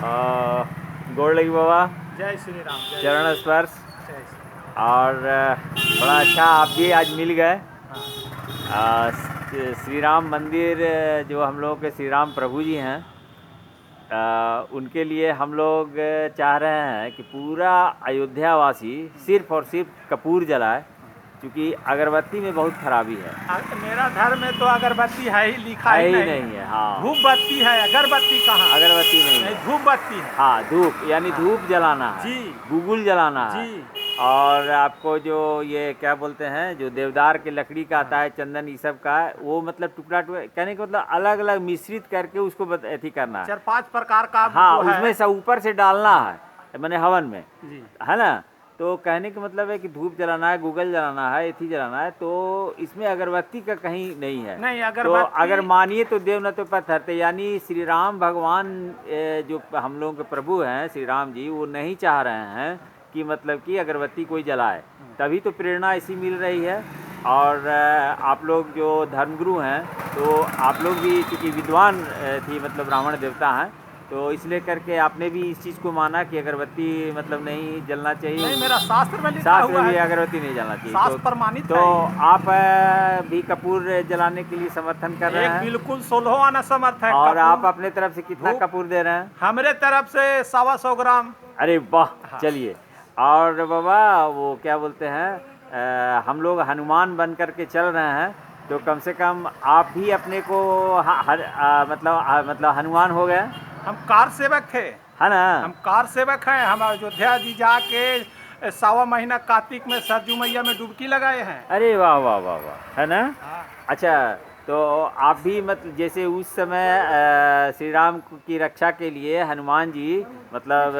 गोड़ लगी बाबा, जय श्री राम। जय चरण स्पर्श। जय श्री और बड़ा अच्छा आप भी आज मिल गए। हाँ। श्री राम मंदिर, जो हम लोग के श्री राम प्रभु जी हैं, उनके लिए हम लोग चाह रहे हैं कि पूरा अयोध्यावासी सिर्फ और सिर्फ कपूर जलाए, क्योंकि अगरबत्ती में बहुत खराबी है। मेरा धर्म में तो अगरबत्ती है ही, लिखा है ही ही नहीं नहीं है। हाँ, धूप बत्ती है, अगरबत्ती कहाँ? अगरबत्ती नहीं है। धूप बत्ती है। हाँ, धूप यानी हाँ। धूप जलाना है, जी गुगुल जलाना है। जी। और आपको जो ये क्या बोलते हैं, जो देवदार के लकड़ी का आता है, चंदन ये सब का, वो मतलब टुकड़ा टुकड़ा कहने का मतलब अलग अलग मिश्रित करके उसको अथी करना है। 4-5 प्रकार का हाँ, जो है। उसमें सब ऊपर से डालना है, मैंने हवन में, जी है ना। तो कहने का मतलब है कि धूप जलाना है, गूगल जलाना है, एथी जलाना है, तो इसमें अगरबत्ती का कहीं नहीं है। नहीं, तो अगरबत्ती अगर मानिए तो देव न तो पत्थर, यानी श्री राम भगवान जो हम लोगों के प्रभु हैं श्री राम जी, वो नहीं चाह रहे हैं कि मतलब कि अगरबत्ती कोई जलाए। तभी तो प्रेरणा ऐसी मिल रही है। और आप लोग जो धर्मगुरु हैं, तो आप लोग भी चूँकि विद्वान थी, मतलब ब्राह्मण देवता हैं, तो इसलिए करके आपने भी इस चीज़ को माना कि अगरबत्ती मतलब नहीं जलना चाहिए। नहीं, मेरा शास्त्र में लिखा शास्त्र हुआ में भी है, अगरबत्ती नहीं जलना चाहिए। शास्त्र प्रमाणित तो है। आप भी कपूर जलाने के लिए समर्थन कर रहे एक हैं। बिल्कुल 16 आना समर्थ है। और कपूर आप अपने तरफ से कितना धूप कपूर दे रहे हैं? हमरे तरफ से 125 ग्राम। अरे वाह, हाँ। चलिए। और बाबा वो क्या बोलते हैं, हम लोग हनुमान बन करके चल रहे हैं, तो कम से कम आप भी अपने को मतलब हनुमान हो गए, हम कार सेवक थे। है ना। हम कार सेवक हैं। हम अयोध्या जी जाके 1.25 महीना कार्तिक में सरजू मैया में डुबकी लगाए हैं। अरे वाह वाह वाह वाह, है ना। हाँ। अच्छा, तो आप भी मतलब जैसे उस समय श्री राम की रक्षा के लिए हनुमान जी मतलब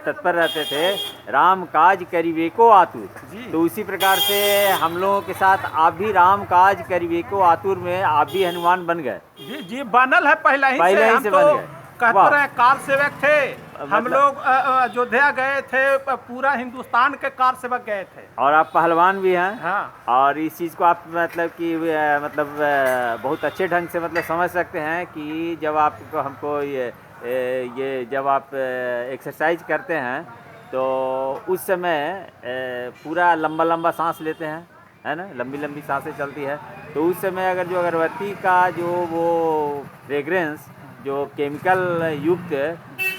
तत्पर रहते थे, राम काज करिबे को आतुर, जी। तो उसी प्रकार से हम लोगों के साथ आप भी राम काज करिबे को आतुर में आप भी हनुमान बन गए। जी जी, बनल है पहले ही पहले से। ही हम से तो बन गए। कहते वाह। रहे कार सेवक थे। हम मतलब लोग अयोध्या गए थे, पूरा हिंदुस्तान के कार सेवक गए थे। और आप पहलवान भी हैं। हाँ। और इस चीज़ को आप मतलब कि मतलब बहुत अच्छे ढंग से मतलब समझ सकते हैं कि जब आपको हमको ये जब आप एक्सरसाइज करते हैं, तो उस समय पूरा लंबा लंबा सांस लेते हैं, है ना, लंबी लंबी सांसें चलती है। तो उस समय अगर जो अगरबत्ती का जो वो फ्रेगरेंस, जो केमिकल युक्त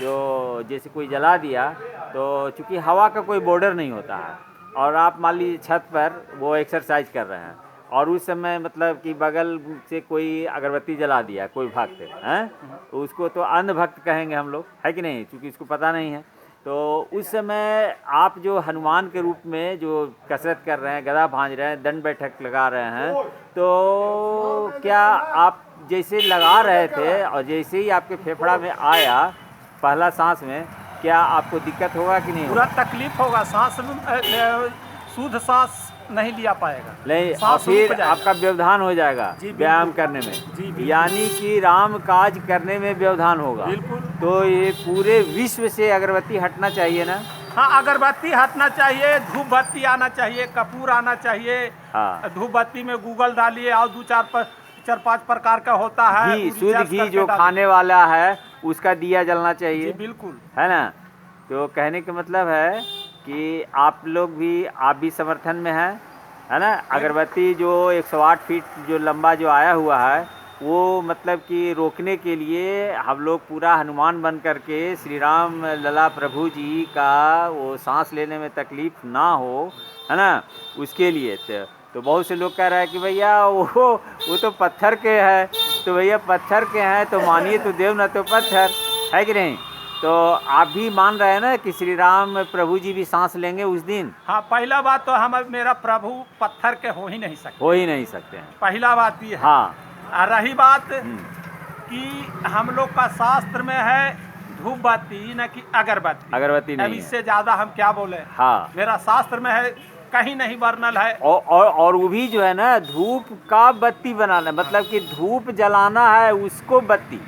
जो जैसे कोई जला दिया, तो चूँकि हवा का कोई बॉर्डर नहीं होता है, और आप मान लीजिए छत पर वो एक्सरसाइज कर रहे हैं, और उस समय मतलब कि बगल से कोई अगरबत्ती जला दिया कोई भक्त हैं, तो उसको तो अंधभक्त कहेंगे हम लोग, है कि नहीं, क्योंकि इसको पता नहीं है। तो उस समय आप जो हनुमान के रूप में जो कसरत कर रहे हैं, गदा भांज रहे हैं, दंड बैठक लगा रहे हैं, तो क्या आप जैसे लगा रहे थे और जैसे ही आपके फेफड़ा में आया पहला सांस में, क्या आपको दिक्कत होगा कि नहीं पूरा होगा? तकलीफ होगा, सांस शुद्ध सांस नहीं लिया पाएगा। नहीं, और सांस रुक फिर जाएगा। आपका व्यवधान हो जाएगा जी, बिल्कुल। व्यायाम करने जी, में, बिल्कुल। यानी कि राम काज करने में व्यवधान होगा। बिल्कुल। तो ये पूरे विश्व से अगरबत्ती हटना चाहिए ना। हाँ, अगरबत्ती हटना चाहिए, धूप बत्ती आना चाहिए, कपूर आना चाहिए। हाँ, धूप बत्ती में गूगल डालिए, और 4-5 प्रकार का होता है। घी, वो शुद्ध रिचार्ज घी करके जो डालिए। खाने वाला है उसका दिया जलना जी चाहिए, बिल्कुल। है ना। तो कहने का मतलब है कि आप लोग भी, आप भी समर्थन में हैं, है ना। अगरबत्ती जो 108 फीट जो लंबा जो आया हुआ है, वो मतलब कि रोकने के लिए हम लोग पूरा हनुमान बन करके श्री राम लला प्रभु जी का वो सांस लेने में तकलीफ ना हो, है ना, उसके लिए। तो बहुत से लोग कह रहे हैं कि भैया वो तो पत्थर के है, तो भैया पत्थर के हैं तो मानिए तो देव न तो पत्थर, है कि नहीं। तो आप भी मान रहे हैं ना कि श्री राम प्रभु जी भी सांस लेंगे उस दिन? हाँ, पहला बात तो मेरा प्रभु पत्थर के हो ही नहीं सकते। हो ही नहीं सकते हैं। पहला बात ये है। हाँ। और रही बात हम्म। कि हम लोग का शास्त्र में है धूप बत्ती, न कि अगरबत्ती। अगरबत्ती अब नहीं है। इससे ज्यादा हम क्या बोले। हाँ। मेरा शास्त्र में है, कहीं नहीं वर्णल है। और वो भी जो है ना, धूप का बत्ती बनाना, मतलब कि धूप जलाना है उसको बत्ती,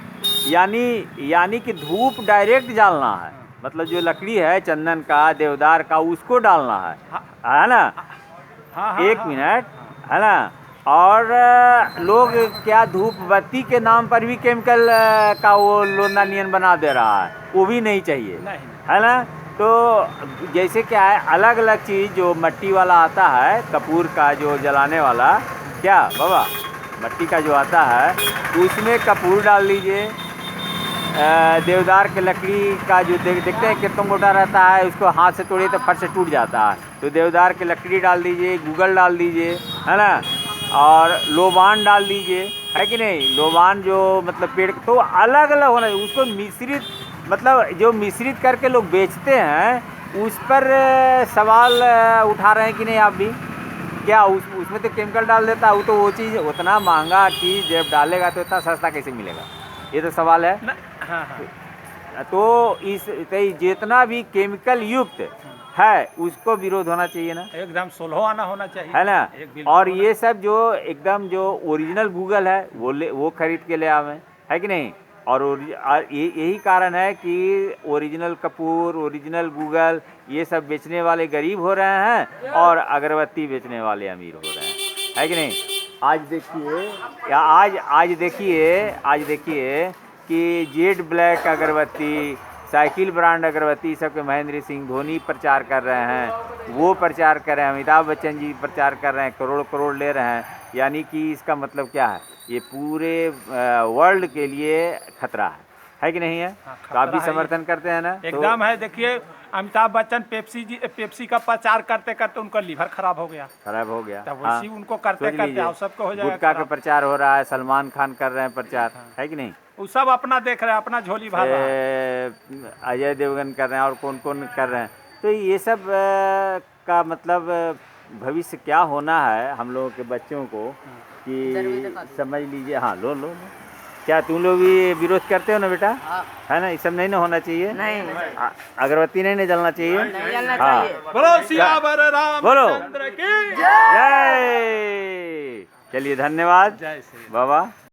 यानी कि धूप डायरेक्ट डालना है, मतलब जो लकड़ी है चंदन का, देवदार का, उसको डालना है ना। हाँ हाँ एक हाँ, मिनट, है ना। और लोग क्या धूप बत्ती के नाम पर भी केमिकल का वो लोना नियन बना दे रहा है। वो भी नहीं चाहिए, नहीं है ना। तो जैसे क्या है, अलग अलग चीज़ जो मिट्टी वाला आता है, कपूर का जो जलाने वाला, क्या बाबा, मिट्टी का जो आता है उसमें कपूर डाल लीजिए। देवदार के लकड़ी का जो देखते हैं कितना मोटा रहता है, उसको हाथ से तोड़िए तो फट से टूट जाता है। तो देवदार की लकड़ी डाल दीजिए, गूगल डाल दीजिए, है ना, और लोबान डाल दीजिए, है कि नहीं। लोबान जो मतलब पेड़, तो अलग अलग होना, उसको मिश्रित, मतलब जो मिश्रित करके लोग बेचते हैं उस पर सवाल उठा रहे हैं कि नहीं आप भी। क्या उसमें तो केमिकल डाल देता है, वो चीज़ उतना महंगा चीज़ जब डालेगा तो इतना सस्ता कैसे मिलेगा, ये तो सवाल है। हाँ हाँ। तो जितना भी केमिकल युक्त है उसको विरोध होना चाहिए ना, एकदम सोलह आना होना चाहिए, है ना। एक बिल और होना। ये सब जो एकदम जो ओरिजिनल गूगल है वो खरीद के ले आवें, है कि नहीं। और यही कारण है कि ओरिजिनल कपूर, ओरिजिनल गूगल, ये सब बेचने वाले गरीब हो रहे हैं और अगरबत्ती बेचने वाले अमीर हो रहे हैं, है कि नहीं। आज देखिए, या आज देखिए कि जेड ब्लैक अगरबत्ती, साइकिल ब्रांड अगरबत्ती, सब के महेंद्र सिंह धोनी प्रचार कर रहे हैं, वो प्रचार कर रहे हैं, अमिताभ बच्चन जी प्रचार कर रहे हैं, करोड़ करोड़ ले रहे हैं। यानी कि इसका मतलब क्या है, ये पूरे वर्ल्ड के लिए खतरा है कि नहीं है। हाँ, तो आप भी खतरा है समर्थन करते हैं ना। एकदम है। देखिए अमिताभ बच्चन पेप्सी का प्रचार करते करते उनका लीवर खराब हो गया, खराब हो गया, तब हाँ। वैसी उनको करते सोच करते लीजिए, आप सबको हो जाएगा गुटखा का खराब। प्रचार हो रहा है, सलमान खान कर रहे हैं प्रचार, है कि नहीं। वो सब अपना देख रहे हैं, अपना झोली भर रहा है। अजय देवगन कर रहे हैं और कौन कौन कर रहे हैं। तो ये सब का मतलब भविष्य क्या होना है हम लोगों के बच्चों को, कि समझ लीजिए। हाँ, लो लो लो। क्या तुम लोग भी विरोध करते हो ना बेटा, है ना। ये सब नहीं ना होना चाहिए, नहीं अगरबत्ती नहीं जलना चाहिए, जलना हाँ। चाहिए। बोलो सियावर बोलो। रामचंद्र की जय। चलिए, धन्यवाद जय श्री बाबा।